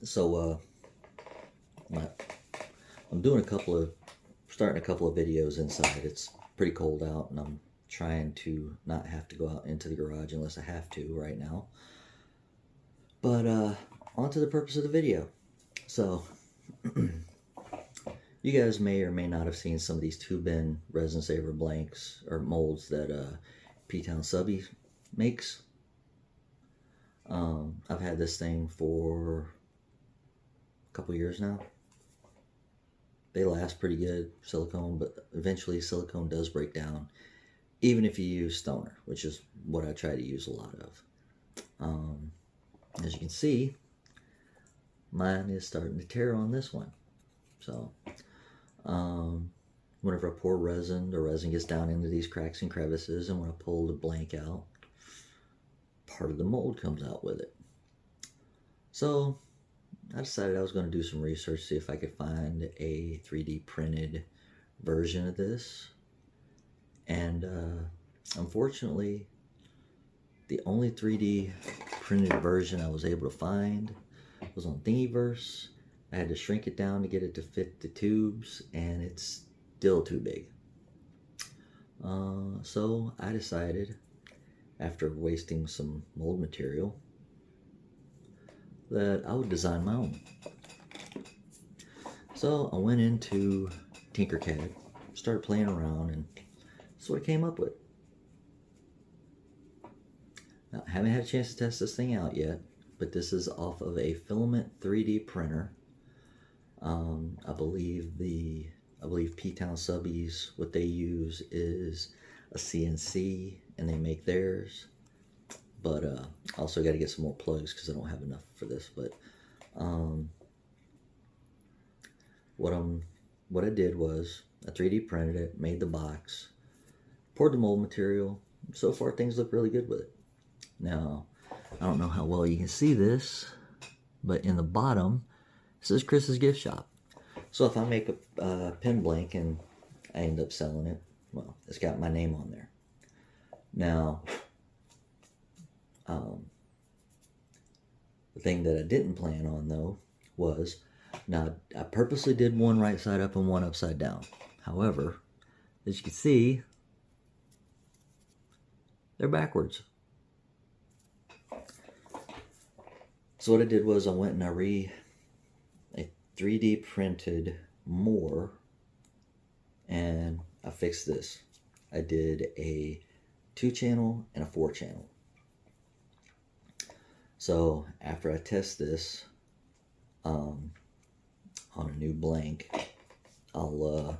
So my, I'm starting a couple of videos inside. It's pretty cold out, and I'm trying to not have to go out into the garage unless I have to right now. But on to the purpose of the video. So you guys may or may not have seen some of these 2-bin resin saver blanks or molds that P-Town Subby makes. I've had this thing for a couple years now. They last pretty good, silicone, but eventually silicone does break down, even if you use Stoner, which is what I try to use a lot of. As you can see, mine is starting to tear on this one. So whenever I pour resin, the resin gets down into these cracks and crevices, and when I pull the blank out, part of the mold comes out with it. So I decided I was going to do some research, see if I could find a 3D printed version of this. And unfortunately, the only 3D printed version I was able to find was on Thingiverse. I had to shrink it down to get it to fit the tubes, and it's still too big. So I decided, after wasting some mold material, that I would design my own. So I went into Tinkercad, started playing around, and that's what I came up with. Now, I haven't had a chance to test this thing out yet, but this is off of a filament 3D printer. I believe P-Town Subbies, what they use is a CNC, and they make theirs. But also got to get some more plugs because I don't have enough for this. But what I did was I 3D printed it, made the box, poured the mold material. So far things look really good with it. Now, I don't know how well you can see this, but in the bottom it says Chris's Gift Shop. So if I make a pen blank and I end up selling it, well, it's got my name on there. Now, the thing that I didn't plan on, though, was, now I purposely did one right side up and one upside down. However, as you can see, they're backwards. So what I did was I went and I 3D printed more, and I fixed this. I did a 2-channel and a 4-channel. So after I test this on a new blank, I'll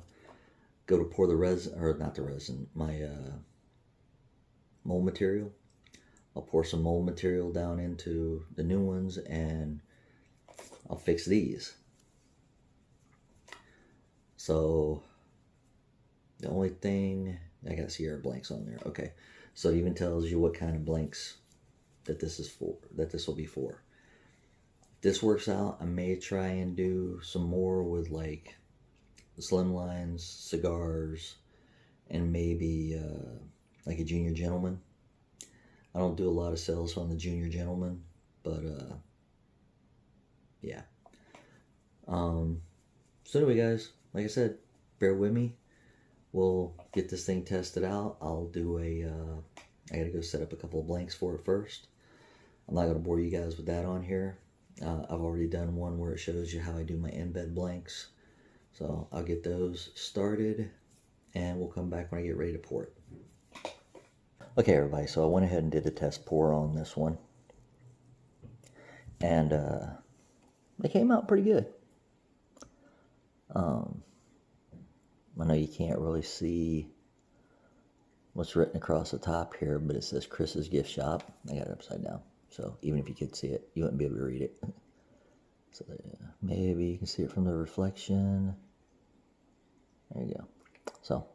go to pour the resin, or not the resin, my mold material. I'll pour some mold material down into the new ones, and I'll fix these. So the only thing, I got Sierra blanks on there. Okay, so it even tells you what kind of blanks that this is for, that this will be for. If this works out, I may try and do some more with like the slim lines, cigars, and maybe like a junior gentleman. I don't do a lot of sales on the junior gentleman, but yeah. So anyway, guys, like I said, bear with me. We'll get this thing tested out. I'll do I gotta go set up a couple of blanks for it first. I'm not gonna bore you guys with that on here. I've already done one where it shows you how I do my embed blanks. So I'll get those started, and we'll come back when I get ready to pour it. Okay, everybody, so I went ahead and did a test pour on this one. And they came out pretty good. I know you can't really see what's written across the top here, but it says Chris's Gift Shop. I got it upside down, so even if you could see it, you wouldn't be able to read it. So maybe you can see it from the reflection. There you go. So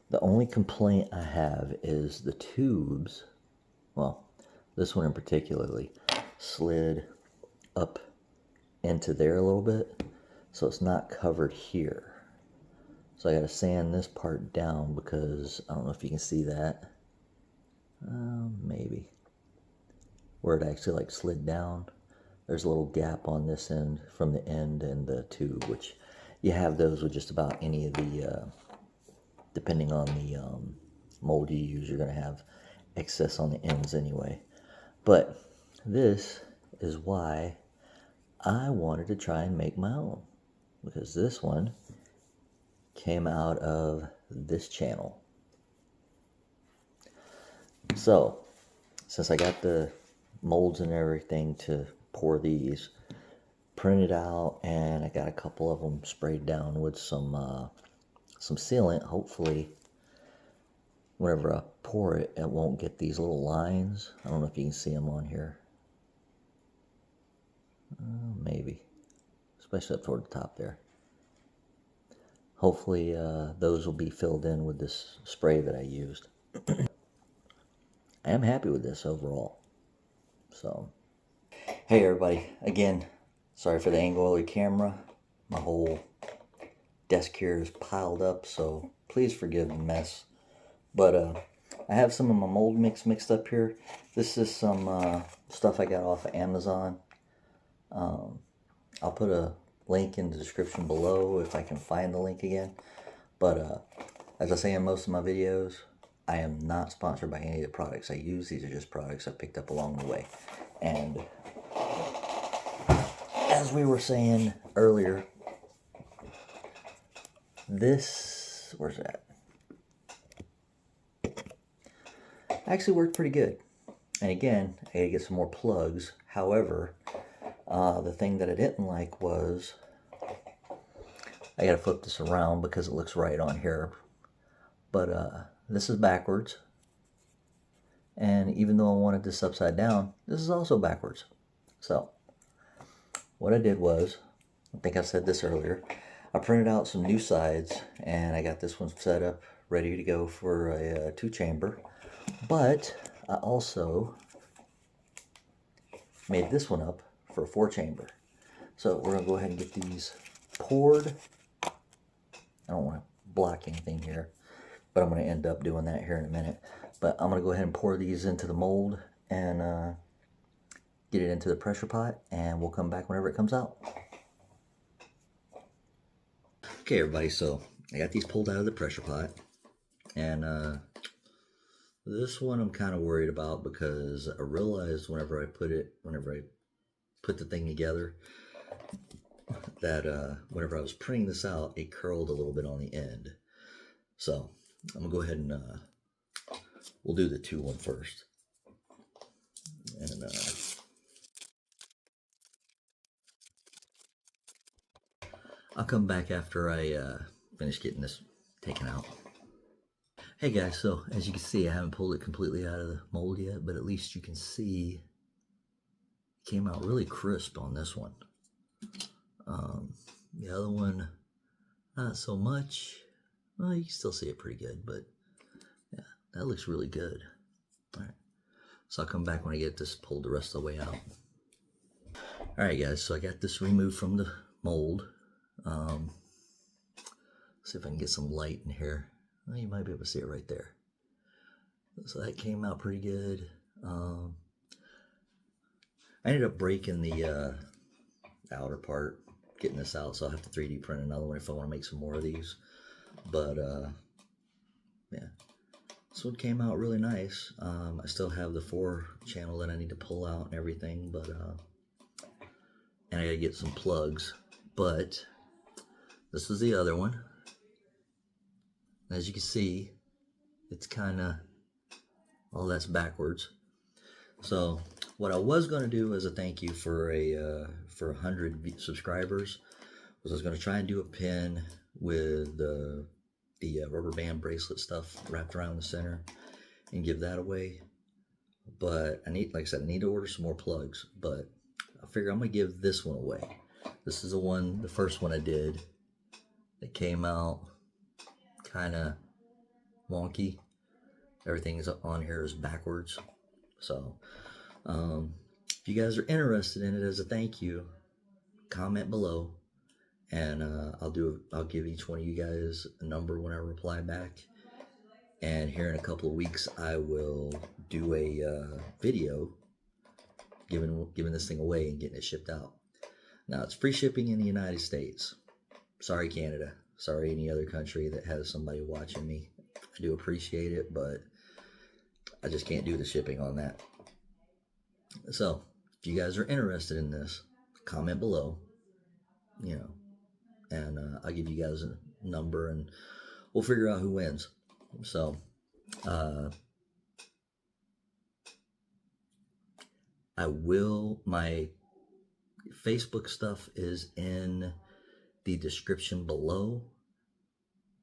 the only complaint I have is the tubes. Well, this one in particularly slid up into there a little bit, so it's not covered here. So I got to sand this part down because I don't know if you can see that. Maybe where it actually like slid down. there's a little gap on this end from the end and the tube, which you have those with just about any of the, depending on the mold you use, you're going to have excess on the ends anyway. But this is why I wanted to try and make my own, because this one came out of this channel. So, since I got the molds and everything to pour these, printed out, and I got a couple of them sprayed down with some sealant. Hopefully, whenever I pour it, it won't get these little lines. I don't know if you can see them on here. Maybe, especially up toward the top there. Hopefully, those will be filled in with this spray that I used. I am happy with this overall. So, hey everybody, again, sorry for the angle of the camera. My whole desk here is piled up, so please forgive the mess. But I have some of my mold mix mixed up here. This is some stuff I got off of Amazon. I'll put a link in the description below if I can find the link again. But as I say in most of my videos, I am not sponsored by any of the products I use. These are just products I picked up along the way. And as we were saying earlier, this, where's that? Actually worked pretty good. And again, I gotta get some more plugs. However, the thing that I didn't like was, I gotta flip this around because it looks right on here. But this is backwards. And even though I wanted this upside down, this is also backwards. So, what I did was, I think I said this earlier, I printed out some new sides, and I got this one set up, ready to go for a 2-chamber. But I also made this one up for a 4-chamber. So we're going to go ahead and get these poured. I don't want to block anything here, but I'm going to end up doing that here in a minute. But I'm going to go ahead and pour these into the mold and get it into the pressure pot, and we'll come back whenever it comes out. Okay everybody, so I got these pulled out of the pressure pot, and this one I'm kind of worried about because I realized whenever I put the thing together that whenever I was printing this out, it curled a little bit on the end. So I'm gonna go ahead and we'll do the 2-1 first. And I'll come back after I finish getting this taken out. Hey guys, so as you can see, I haven't pulled it completely out of the mold yet, but at least you can see it came out really crisp on this one. The other one, not so much. Well, you can still see it pretty good, but yeah, that looks really good. All right, so I'll come back when I get this pulled the rest of the way out. All right, guys, so I got this removed from the mold. See if I can get some light in here. Well, you might be able to see it right there. So that came out pretty good. I ended up breaking the outer part, getting this out, so I'll have to 3D print another one if I want to make some more of these. But yeah, this one came out really nice. I still have the 4 channel that I need to pull out and everything, but and I gotta get some plugs. But this is the other one. As you can see, it's kind of, well, that's backwards. So what I was going to do as a thank you for 100 subscribers was I was going to try and do a pin with the rubber band bracelet stuff wrapped around the center and give that away. But I need, like I said, I need to order some more plugs. But I figure I'm going to give this one away. This is the first one I did. It came out kind of wonky. Everything is on here is backwards. So if you guys are interested in it as a thank you, comment below, and I'll give each one of you guys a number when I reply back. And here in a couple of weeks I will do a video giving this thing away and getting it shipped out. Now it's free shipping in the United States. Sorry, Canada. Sorry, any other country that has somebody watching me. I do appreciate it, but I just can't do the shipping on that. So, if you guys are interested in this, comment below, and I'll give you guys a number and we'll figure out who wins. So, my Facebook stuff is in the description below.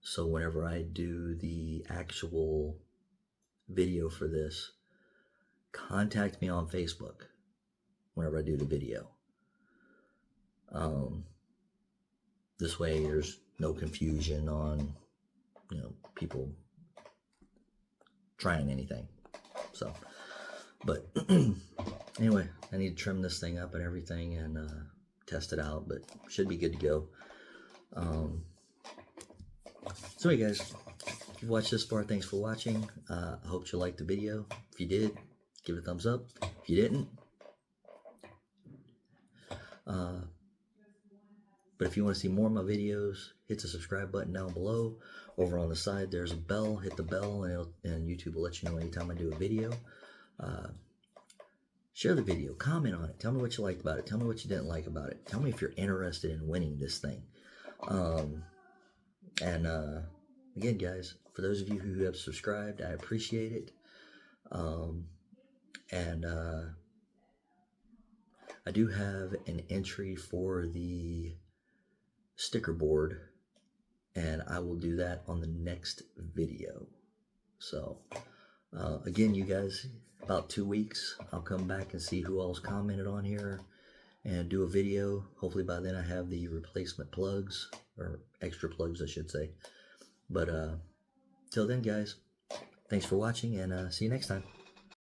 So whenever I do the actual video for this, contact me on Facebook whenever I do the video. This way there's no confusion on, people trying anything. So, but anyway, I need to trim this thing up and everything and test it out, but should be good to go. So anyway, guys, if you watched this far, thanks for watching. I hope you liked the video. If you did, give it a thumbs up. If you didn't, but if you want to see more of my videos, hit the subscribe button down below. Over on the side, there's a bell. Hit the bell, and YouTube will let you know anytime I do a video. Share the video. Comment on it. Tell me what you liked about it. Tell me what you didn't like about it. Tell me if you're interested in winning this thing. Again, guys, for those of you who have subscribed, I appreciate it. I do have an entry for the sticker board, and I will do that on the next video. So, again, you guys, about 2 weeks, I'll come back and see who else commented on here and do a video. Hopefully by then I have the replacement plugs, or extra plugs, I should say. But till then, guys, thanks for watching, and see you next time.